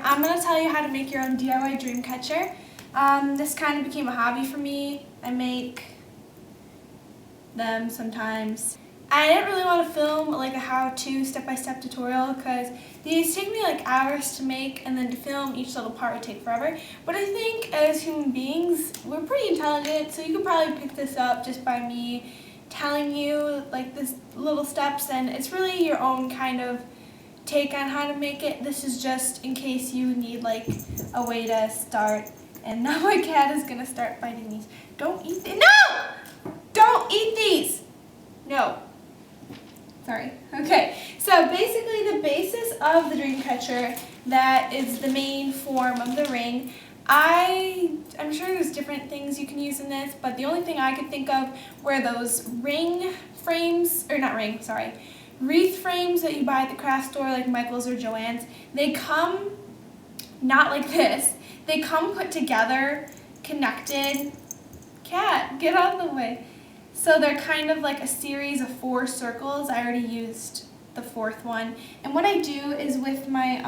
I'm going to tell you how to make your own DIY dream catcher. This kind of became a hobby for me. I make them sometimes. I didn't really want to film like a how-to step-by-step tutorial because these take me like hours to make, and then to film each little part would take forever. But I think as human beings, we're pretty intelligent, so you could probably pick this up just by me telling you like this little steps, and it's really your own kind of take on how to make it. This is just in case you need like a way to start. And now my cat is gonna start biting these. Don't eat these. No! Don't eat these! No. Sorry. Okay, so basically the basis of the Dreamcatcher, that is the main form of the ring. I'm sure there's different things you can use in this, but the only thing I could think of were those ring frames, or not ring, sorry, wreath frames that you buy at the craft store like Michael's or Joann's. They come not like this. They come put together, connected. Cat, get out of the way. So they're kind of like a series of 4 circles. I already used the 4th one. And what I do is with my,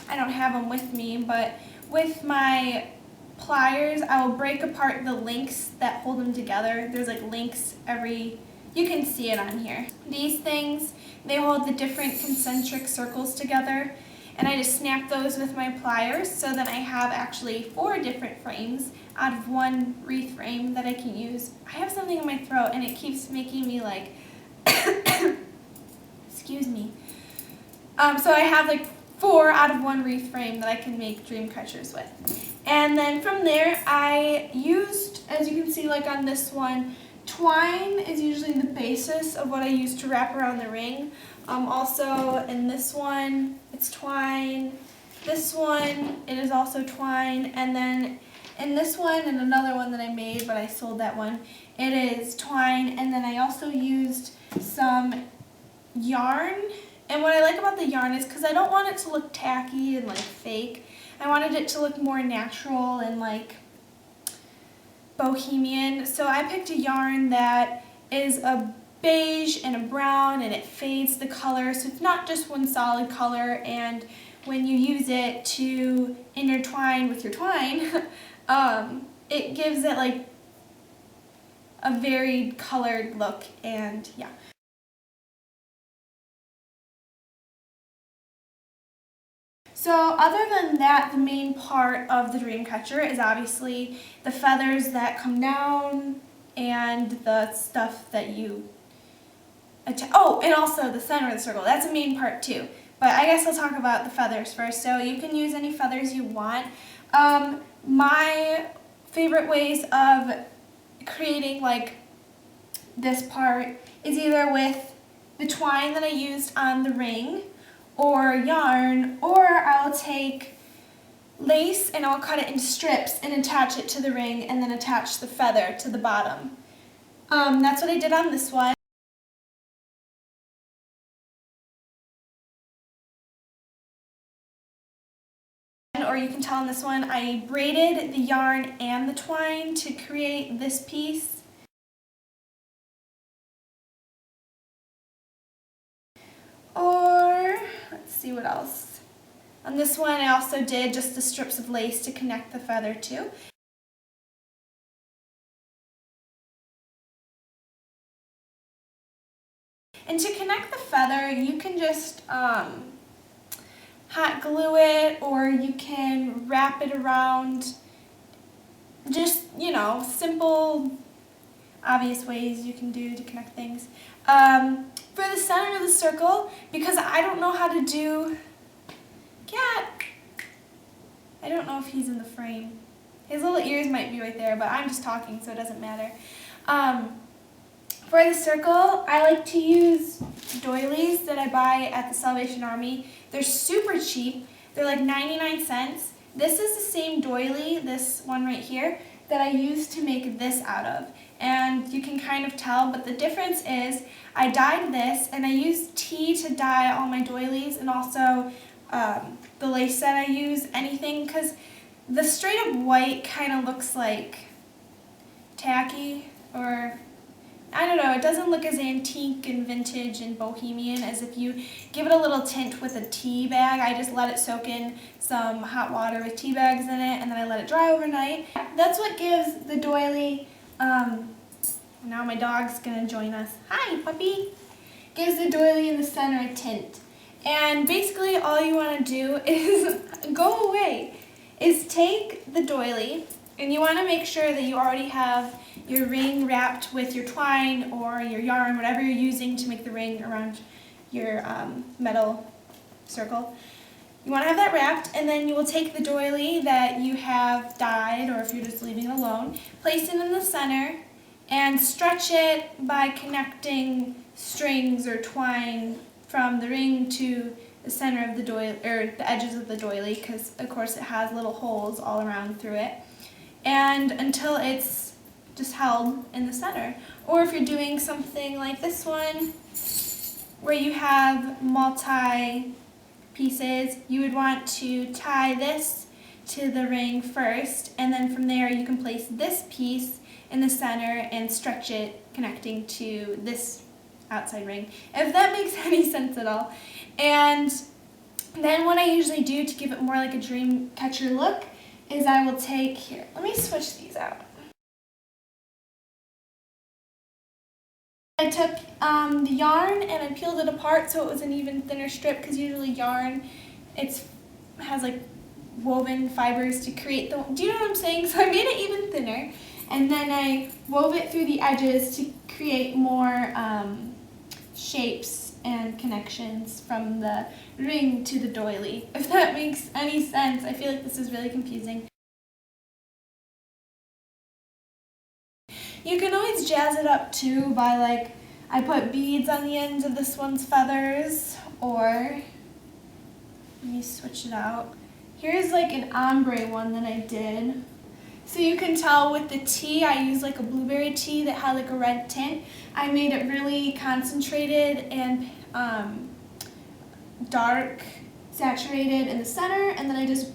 I don't have them with me, but with my pliers, I will break apart the links that hold them together. There's like links you can see it on here. These things, they hold the different concentric circles together. And I just snap those with my pliers, so then I have actually 4 different frames out of 1 wreath frame that I can use. I have something in my throat and it keeps making me like, excuse me. So I have like 4 out of 1 wreath frame that I can make dream catchers with. And then from there I used, as you can see like on this one, twine is usually the basis of what I use to wrap around the ring. Also in this one, it's twine. This one, it is also twine. And then in this one and another one that I made, but I sold that one, it is twine. And then I also used some yarn. And what I like about the yarn is because I don't want it to look tacky and like fake. I wanted it to look more natural and like bohemian. So I picked a yarn that is a beige and a brown, and it fades the color, so it's not just one solid color. And when you use it to intertwine with your twine, it gives it like a varied colored look. And yeah. So other than that, the main part of the Dreamcatcher is obviously the feathers that come down and the stuff that you oh, and also the center of the circle. That's a main part too. But I guess I'll talk about the feathers first. So you can use any feathers you want. My favorite ways of creating like this part is either with the twine that I used on the ring, or yarn, or I'll take lace and I'll cut it into strips and attach it to the ring and then attach the feather to the bottom. That's what I did on this one. Or you can tell on this one, I braided the yarn and the twine to create this piece. Or, let's see what else. On this one I also did just the strips of lace to connect the feather to. And to connect the feather, you can just hot glue it, or you can wrap it around. Just, you know, simple, obvious ways you can do to connect things. For the center of the circle, because I don't know how to do, Cat, I don't know if he's in the frame. His little ears might be right there, but I'm just talking, so it doesn't matter. For the circle, I like to use doilies that I buy at the Salvation Army. They're super cheap. They're like 99 cents. This is the same doily, this one right here, that I used to make this out of. And you can kind of tell, but the difference is I dyed this, and I used tea to dye all my doilies, and also the lace that I use, anything, because the straight up white kind of looks like tacky, or I don't know, it doesn't look as antique and vintage and bohemian as if you give it a little tint with a tea bag. I just let it soak in some hot water with tea bags in it, and then I let it dry overnight. That's what gives the doily, now my dog's gonna join us. Hi, puppy. Gives the doily in the center a tint. And basically all you wanna do is, go away, is take the doily, and you wanna make sure that you already have your ring wrapped with your twine or your yarn, whatever you're using to make the ring around your metal circle. You want to have that wrapped, and then you will take the doily that you have dyed, or if you're just leaving it alone, place it in the center and stretch it by connecting strings or twine from the ring to the center of the doily, or the edges of the doily, because of course it has little holes all around through it, and until it's just held in the center. Or if you're doing something like this one, where you have multi pieces, you would want to tie this to the ring first, and then from there you can place this piece in the center and stretch it, connecting to this outside ring, if that makes any sense at all. And then what I usually do to give it more like a dream catcher look is I will take, here, let me switch these out. I took the yarn and I peeled it apart so it was an even thinner strip, because usually yarn, has like woven fibers to create the, do you know what I'm saying? So I made it even thinner, and then I wove it through the edges to create more shapes and connections from the ring to the doily, if that makes any sense. I feel like this is really confusing. You can always jazz it up too by, like, I put beads on the ends of this one's feathers, or, let me switch it out. Here's like an ombre one that I did. So you can tell with the tea, I used like a blueberry tea that had like a red tint. I made it really concentrated and dark, saturated in the center, and then I just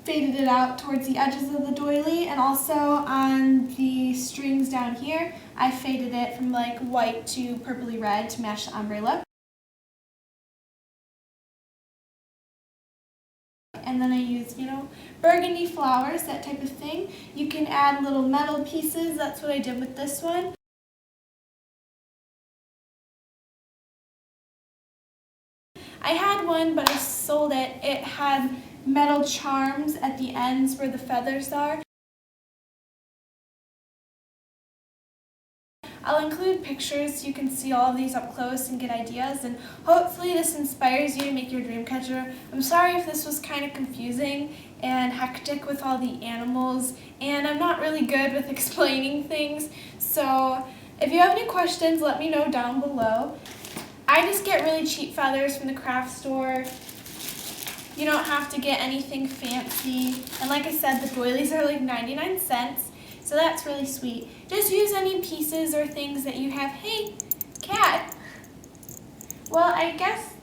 faded it out towards the edges of the doily, and also on the strings down here, I faded it from like white to purpley red to match the ombre look. And then I used, burgundy flowers, that type of thing. You can add little metal pieces, that's what I did with this one. I had one, but I sold it. It had metal charms at the ends where the feathers are. I'll include pictures so you can see all of these up close and get ideas, and hopefully this inspires you to make your dream catcher. I'm sorry if this was kind of confusing and hectic with all the animals, and I'm not really good with explaining things, so if you have any questions, let me know down below. I just get really cheap feathers from the craft store. You don't have to get anything fancy, and like I said, the doilies are like 99 cents. So that's really sweet. Just use any pieces or things that you have. Hey, cat. Well, I guess,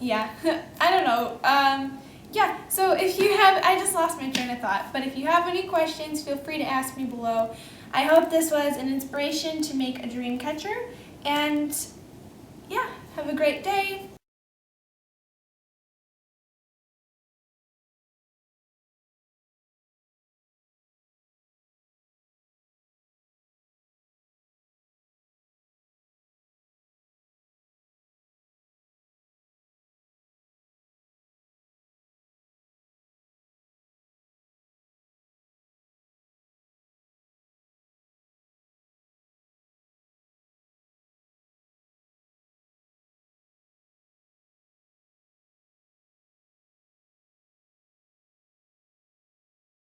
yeah, I don't know. Yeah, so if you have, I just lost my train of thought, but if you have any questions, feel free to ask me below. I hope this was an inspiration to make a dream catcher, and yeah, have a great day.